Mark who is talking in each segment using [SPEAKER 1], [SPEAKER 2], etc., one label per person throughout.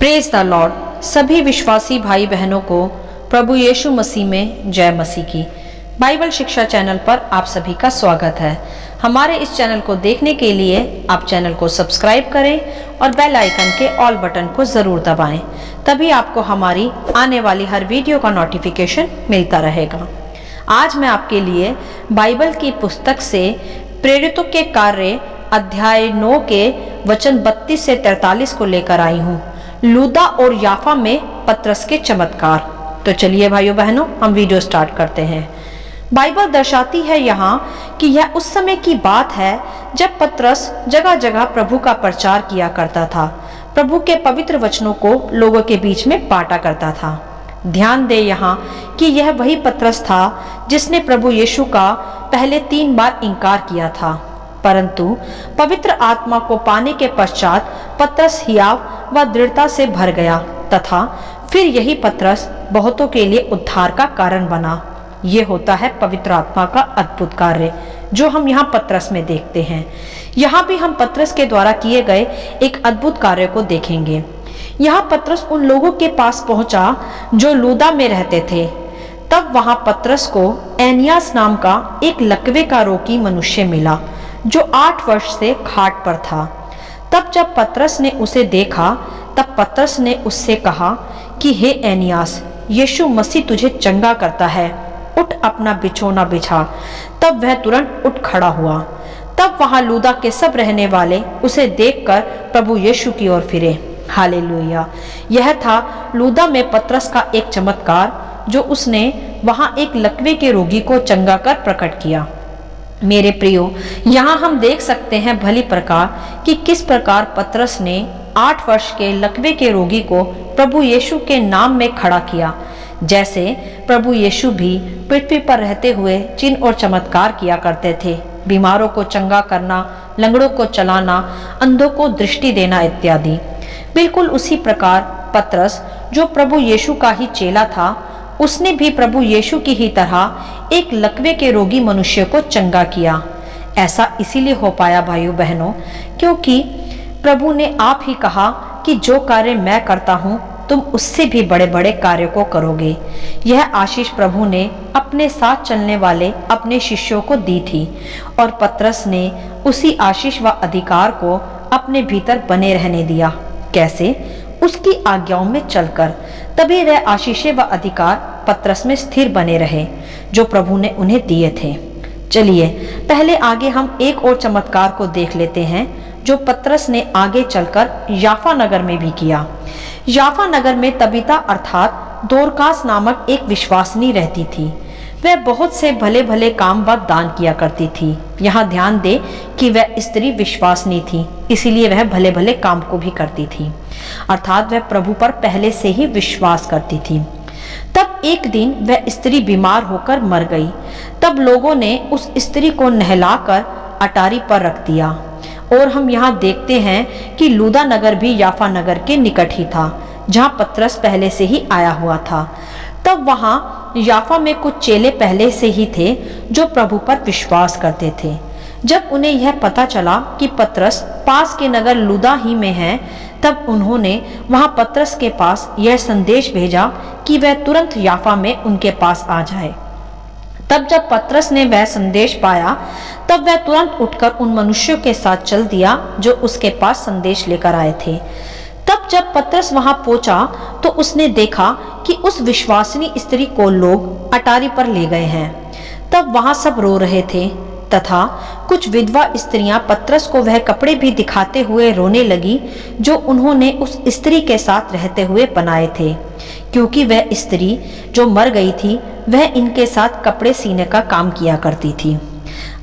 [SPEAKER 1] Praise the Lord. सभी विश्वासी भाई बहनों को प्रभु यीशु मसीह में जय मसीह की। बाइबल शिक्षा चैनल पर आप सभी का स्वागत है। हमारे इस चैनल को देखने के लिए आप चैनल को सब्सक्राइब करें और बेल आइकन के ऑल बटन को ज़रूर दबाएं, तभी आपको हमारी आने वाली हर वीडियो का नोटिफिकेशन मिलता रहेगा। आज मैं आपके लिए बाइबल की पुस्तक से प्रेरितों के कार्य अध्याय 9 के वचन 32 से 43 को लेकर आई हूँ। लूदा और याफा में पतरस के चमत्कार। तो चलिए भाइयों बहनों, हम वीडियो स्टार्ट करते हैं। बाइबल दर्शाती है यहाँ कि यह उस समय की बात है जब पतरस जगह जगह प्रभु का प्रचार किया करता था, प्रभु के पवित्र वचनों को लोगों के बीच में बांटा करता था। ध्यान दे यहाँ कि यह वही पतरस था जिसने प्रभु यीशु का पहले 3 बार इनकार किया था, परंतु पवित्र आत्मा को पाने के पश्चात पतरस हियाव व दृढ़ता से भर गया तथा फिर यही पतरस बहुतों के लिए उद्धार का कारण बना। ये होता है पवित्र आत्मा का अद्भुत कार्य जो हम यहाँ पतरस में देखते हैं। यहाँ भी हम पतरस के द्वारा किए गए एक अद्भुत कार्य को देखेंगे। यहाँ पतरस उन लोगों के पास पहुंचा जो लूदा में रहते थे। तब वहां पतरस को एनियास नाम का एक लकवे का रोगी मनुष्य मिला जो 8 वर्ष से खाट पर था। तब जब पतरस ने उसे देखा तब पतरस ने उससे कहा कि हे एनियास, यीशु मसीह तुझे चंगा करता है, उठ अपना बिछौना बिछा। तब वह तुरंत उठ खड़ा हुआ। तब वहां लूदा के सब रहने वाले उसे देखकर प्रभु यीशु की ओर फिरे। हालेलुया। यह था लूदा में पतरस का एक चमत्कार जो उसने वहां एक लकवे के रोगी को चंगा कर प्रकट किया। मेरे प्रियो, यहाँ हम देख सकते हैं भली प्रकार कि किस प्रकार पतरस ने 8 वर्ष के लकवे के रोगी को प्रभु यीशु के नाम में खड़ा किया। जैसे प्रभु यीशु भी पृथ्वी पर रहते हुए चिन्ह और चमत्कार किया करते थे, बीमारों को चंगा करना, लंगड़ों को चलाना, अंधों को दृष्टि देना इत्यादि। बिल्कुल उसी प्रकार पतरस जो प्रभु यीशु का ही चेला था, उसने भी प्रभु यीशु की ही तरह एक लकवे के रोगी मनुष्य को चंगा किया। ऐसा इसीलिए हो पाया भाइयों बहनों, क्योंकि प्रभु ने आप ही कहा कि जो कार्य मैं करता हूँ तुम उससे भी बड़े बड़े कार्य को करोगे। यह आशीष प्रभु ने अपने साथ चलने वाले अपने शिष्यों को दी थी और पतरस ने उसी आशीष व अधिकार को अपने भीतर बने रहने दिया। कैसे? उसकी आज्ञाओं में चलकर। तभी वह आशीषें व अधिकार पतरस में स्थिर बने रहे जो प्रभु ने उन्हें दिए थे। चलिए पहले आगे हम एक और चमत्कार को देख लेते हैं जो पतरस ने आगे चलकर याफा नगर में भी किया। याफा नगर में तबीता अर्थात दोरकास नामक एक विश्वासिनी रहती थी। वह बहुत से भले भले काम व दान किया करती थी। यहाँ ध्यान दे कि वह स्त्री विश्वासिनी थी, इसीलिए वह भले भले काम को भी करती थी, अर्थात वह प्रभु पर पहले से ही विश्वास करती थी। तब एक दिन वह स्त्री बीमार होकर मर गई। तब लोगों ने उस स्त्री को नहलाकर अटारी पर रख दिया। और हम यहाँ देखते हैं कि लूदा नगर भी याफा नगर के निकट ही था जहाँ पतरस पहले से ही आया हुआ था। तब वहाँ याफा में कुछ चेले पहले से ही थे जो प्रभु पर विश्वास करते थे। जब उन्हें यह पता चला कि पतरस पास के नगर लूदा ही में है, तब उन्होंने वहाँ पतरस के पास यह संदेश भेजा कि वह तुरंत याफा में उनके पास आ जाए। तब जब पतरस ने वह संदेश पाया तब वह तुरंत उठकर उन मनुष्यों के साथ चल दिया जो उसके पास संदेश लेकर आए थे। तब जब पतरस वहां पहुंचा तो उसने देखा कि उस विश्वासिनी स्त्री को लोग अटारी पर ले गए हैं। तब वहां सब रो रहे थे तथा कुछ विधवा स्त्रियां पतरस को वह कपड़े भी दिखाते हुए रोने लगी जो उन्होंने उस स्त्री के साथ रहते हुए बनाए थे, क्योंकि वह स्त्री जो मर गई थी वह इनके साथ कपड़े सीने का काम किया करती थी।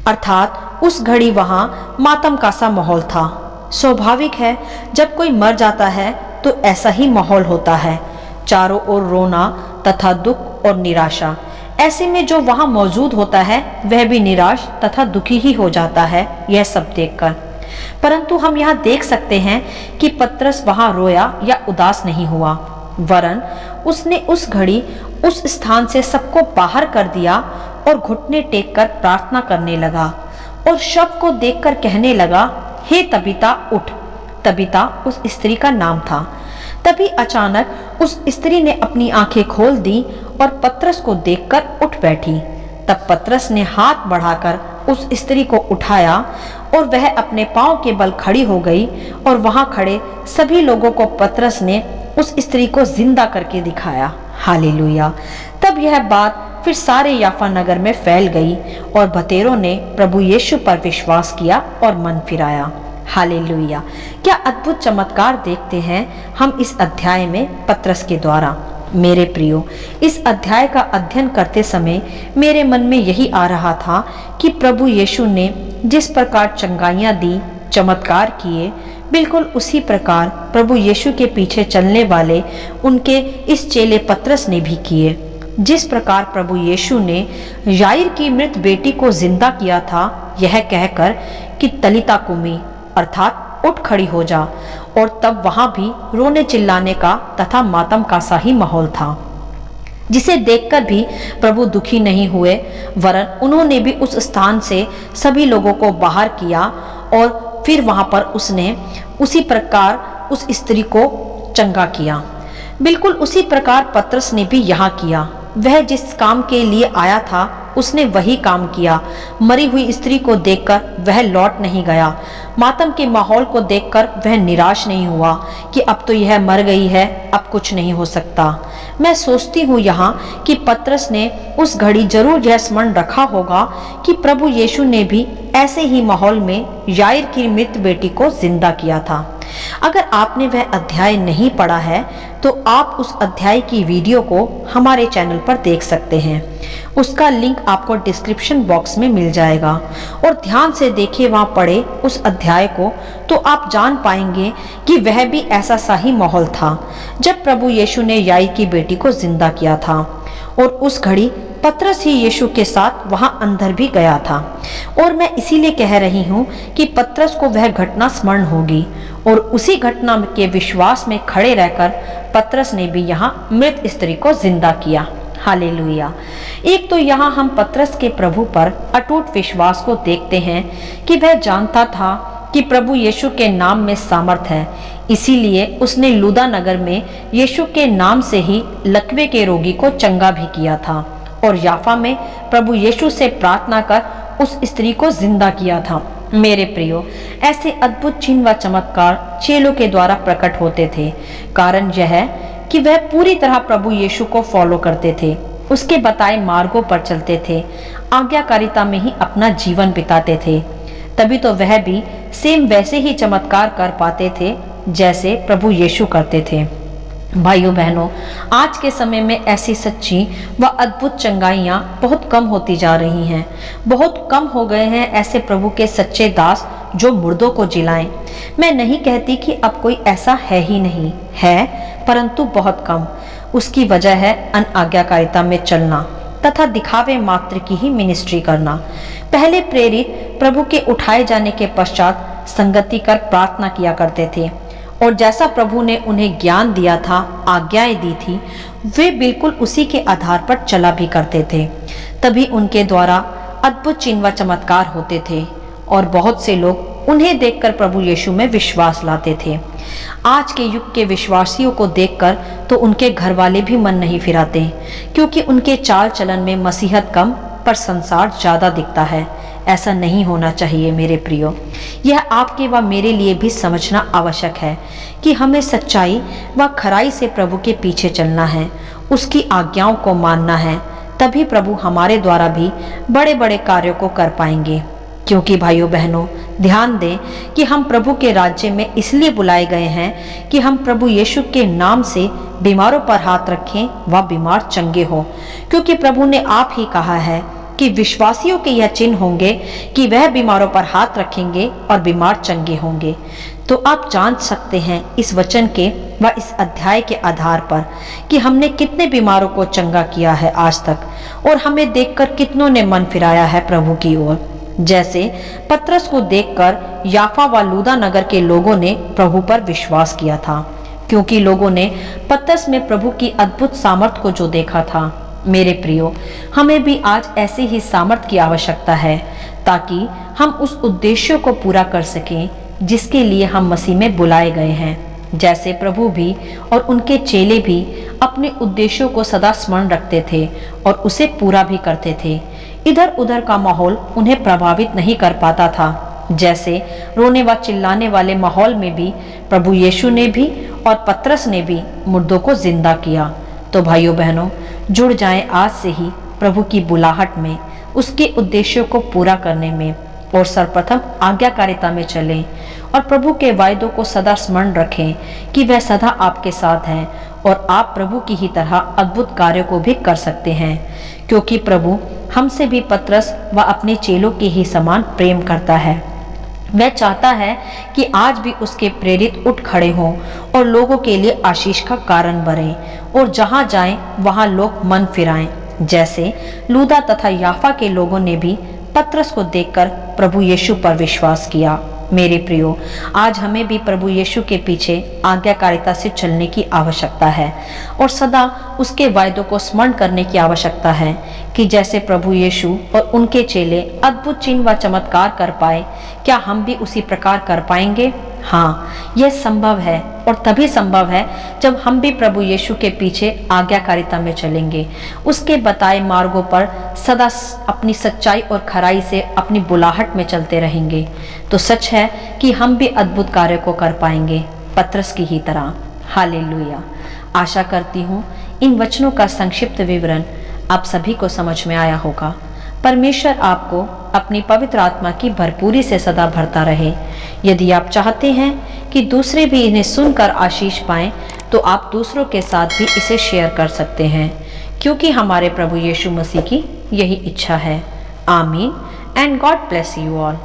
[SPEAKER 1] अर्थात उस घड़ी वहां मातम का सा माहौल था। स्वाभाविक है, जब कोई मर जाता है तो ऐसा ही माहौल होता है, चारों ओर रोना तथा दुख और निराशा। ऐसे में जो वहां मौजूद होता है वह भी निराश तथा दुखी ही हो जाता है यह सब देखकर। परंतु हम यहाँ देख सकते हैं कि पतरस वहां रोया या उदास नहीं हुआ, वरन उसने उस घड़ी उस स्थान से सबको बाहर कर दिया और घुटने टेक कर प्रार्थना करने लगा और शव को देखकर कहने लगा, हे तबीता उठ। तबीता उस स्त्री का नाम था। तभी अचानक उस स्त्री ने अपनी आंखें खोल दी और पतरस को देखकर उठ बैठी। तब पतरस ने हाथ बढ़ाकर उस स्त्री को उठाया और वह अपने पांव के बल खड़ी हो गई और वहां खड़े सभी लोगों को पतरस ने उस स्त्री को जिंदा करके दिखाया। हालेलुया। तब यह बात फिर सारे याफा नगर में फैल गई और बतेरों ने प्रभु यीशु पर विश्वास किया और मन फिराया। हालेलुया। क्या अद्भुत चमत्कार देखते हैं हम इस अध्याय में पतरस के द्वारा। मेरे प्रियो, इस अध्याय का अध्ययन करते समय मेरे मन में यही आ रहा था कि प्रभु यीशु ने जिस प्रकार चंगाइयां दी, चमत्कार किए, बिल्कुल उसी प्रकार प्रभु यीशु के पीछे चलने वाले उनके इस चेले पतरस ने भी किए। जिस प्रकार प्रभु यीशु ने याईर की मृत बेटी को जिंदा किया था, यह कहकर कि तलिता कुमी अर्थात उठ खड़ी हो जा, और तब वहां भी रोने चिल्लाने का तथा मातम का सा ही माहौल था, जिसे देखकर भी प्रभु दुखी नहीं हुए, वरन उन्होंने भी उस स्थान से सभी लोगों को बाहर किया और फिर वहां पर उसने उसी प्रकार उस स्त्री को चंगा किया। बिल्कुल उसी प्रकार पतरस ने भी यहाँ किया। वह जिस काम के लिए आया था उसने वही काम किया। मरी हुई स्त्री को देखकर वह लौट नहीं गया। मातम के माहौल को देखकर वह निराश नहीं हुआ कि अब तो यह मर गई है, अब कुछ नहीं हो सकता। मैं सोचती हूँ यहाँ कि पतरस ने उस घड़ी जरूर यह स्मरण रखा होगा कि प्रभु यीशु ने भी ऐसे ही माहौल में याईर की मृत बेटी को जिंदा किया था। अगर आपने वह अध्याय नहीं पढ़ा है तो आप उस अध्याय की वीडियो को हमारे चैनल पर देख सकते हैं। उसका लिंक आपको डिस्क्रिप्शन बॉक्स में मिल जाएगा और ध्यान से देखिए, वहां पढ़े उस अध्याय को, तो आप जान पाएंगे कि वह भी ऐसा सा ही माहौल था जब प्रभु यीशु ने याईर की बेटी को जिंदा किया था। और उस घड़ी पतरस ही यीशु के साथ वहां अंदर भी गया था। और मैं इसीलिए कह रही हूँ कि पतरस को वह घटना स्मरण होगी और उसी घटना के विश्वास में खड़े रहकर पतरस ने भी यहाँ मृत स्त्री को जिंदा किया। हालेलुया। एक तो यहाँ हम पतरस के प्रभु पर अटूट विश्वास को देखते हैं कि वह जानता था कि प्रभु यीशु के नाम में सामर्थ है, इसीलिए उसने लुदा नगर में यीशु के नाम से ही लकवे के रोगी को चंगा भी किया था और याफा में प्रभु यीशु से प्रार्थना कर उस स्त्री को जिंदा किया था। मेरे प्रियो, ऐसे अद्भुत चिन्ह व चमत्कार चेलों के द्वारा प्रकट होते थे। कारण यह है कि वह पूरी तरह प्रभु यीशु को फॉलो करते थे, उसके बताए मार्गों पर चलते थे, आज्ञाकारिता में ही अपना जीवन बिताते थे। तभी तो वह भी सेम वैसे ही चमत्कार कर पाते थे जैसे प्रभु यीशु करते थे। भाइयों बहनों, आज के समय में ऐसी सच्ची व अद्भुत चंगाइयाँ बहुत कम होती जा रही हैं। बहुत कम हो गए हैं ऐसे प्रभु के सच्चे दास जो मुर्दों को जिलाएं। मैं नहीं कहती कि अब कोई ऐसा है ही नहीं, है, परंतु बहुत कम। उसकी वजह है अनाज्ञाकारिता में चलना तथा दिखावे मात्र की ही मिनिस्ट्री करना। पहले प्रेरित प्रभु के उठाए जाने के पश्चात संगति कर प्रार्थना किया करते थे और जैसा प्रभु ने उन्हें ज्ञान दिया था, आज्ञाएं दी थी, वे बिल्कुल उसी के आधार पर चला भी करते थे। तभी उनके द्वारा अद्भुत चिन्ह व चमत्कार होते थे और बहुत से लोग उन्हें देखकर प्रभु यीशु में विश्वास लाते थे। आज के युग के विश्वासियों को देखकर तो उनके घर वाले भी मन नहीं फिराते, क्योंकि उनके चाल चलन में मसीहत कम पर संसार ज्यादा दिखता है। ऐसा नहीं होना चाहिए मेरे प्रियो। यह आपके व मेरे लिए भी समझना आवश्यक है कि हमें सच्चाई व खराई से प्रभु के पीछे चलना है, उसकी आज्ञाओं को मानना है। तभी प्रभु हमारे द्वारा भी बड़े बड़े कार्यों को कर पाएंगे। क्योंकि भाइयों बहनों, ध्यान दें कि हम प्रभु के राज्य में इसलिए बुलाए गए हैं कि हम प्रभु यीशु के नाम से बीमारों पर हाथ रखें व बीमार चंगे हो। क्योंकि प्रभु ने आप ही कहा है कि विश्वासियों के यह चिन्ह होंगे कि वह बीमारों पर हाथ रखेंगे और बीमार चंगे होंगे। तो आप जान सकते हैं इस वचन के व इस अध्याय के आधार पर कि हमने कितने बीमारों को चंगा किया है आज तक, और हमें देखकर कितनों ने मन फिराया है प्रभु की ओर। जैसे पतरस को देखकर याफा व लुदा नगर के लोगों ने प्रभु पर विश्वास किया था, क्योंकि लोगों ने पतरस में प्रभु की अद्भुत सामर्थ को जो देखा था। मेरे प्रियो, हमें भी आज ऐसे ही सामर्थ की आवश्यकता है ताकि हम उस उद्देश्य को पूरा कर सकें जिसके लिए हम मसीह में बुलाए गए हैं। जैसे प्रभु भी और उनके चेले भी अपने उद्देश्यों को सदा स्मरण रखते थे और उसे पूरा भी करते थे। इधर उधर का माहौल उन्हें प्रभावित नहीं कर पाता था। जैसे रोने व चिल्लाने वाले माहौल में भी प्रभु यीशु ने भी और पतरस ने भी मुर्दों को जिंदा किया। तो भाइयों बहनों, जुड़ जाएं आज से ही प्रभु की बुलाहट में, उसके उद्देश्यों को पूरा करने में और सर्वप्रथम आज्ञाकारिता में चलें और प्रभु के वायदों को सदा स्मरण रखें कि वह सदा आपके साथ हैं और आप प्रभु की ही तरह अद्भुत कार्यों को भी कर सकते हैं, क्योंकि प्रभु हमसे भी पतरस व अपने चेलों के ही समान प्रेम करता है। वह चाहता है कि आज भी उसके प्रेरित उठ खड़े हों और लोगों के लिए आशीष का कारण बने और जहां जाएं वहां लोग मन फिराएं। जैसे लूदा तथा याफा के लोगों ने भी पतरस को देखकर प्रभु यीशु पर विश्वास किया। मेरे प्रियो, आज हमें भी प्रभु यीशु के पीछे आज्ञाकारिता से चलने की आवश्यकता है और सदा उसके वायदों को स्मरण करने की आवश्यकता है कि जैसे प्रभु यीशु और उनके चेले अद्भुत चिन्ह व चमत्कार कर पाए, क्या हम भी उसी प्रकार कर पाएंगे? हाँ, यह संभव है और तभी संभव है जब हम भी प्रभु यीशु के पीछे आज्ञाकारिता में चलेंगे, उसके बताए मार्गों पर सदा अपनी सच्चाई और खराई से अपनी बुलाहट में चलते रहेंगे। तो सच है कि हम भी अद्भुत कार्य को कर पाएंगे, पतरस की ही तरह। हालेलुया। आशा करती हूँ इन वचनों का संक्षिप्त विवरण आप सभी को समझ में आया होगा। परमेश्वर आपको अपनी पवित्र आत्मा की भरपूरी से सदा भरता रहे। यदि आप चाहते हैं कि दूसरे भी इन्हें सुनकर आशीष पाएं, तो आप दूसरों के साथ भी इसे शेयर कर सकते हैं, क्योंकि हमारे प्रभु यीशु मसीह की यही इच्छा है। आमीन and God bless you all.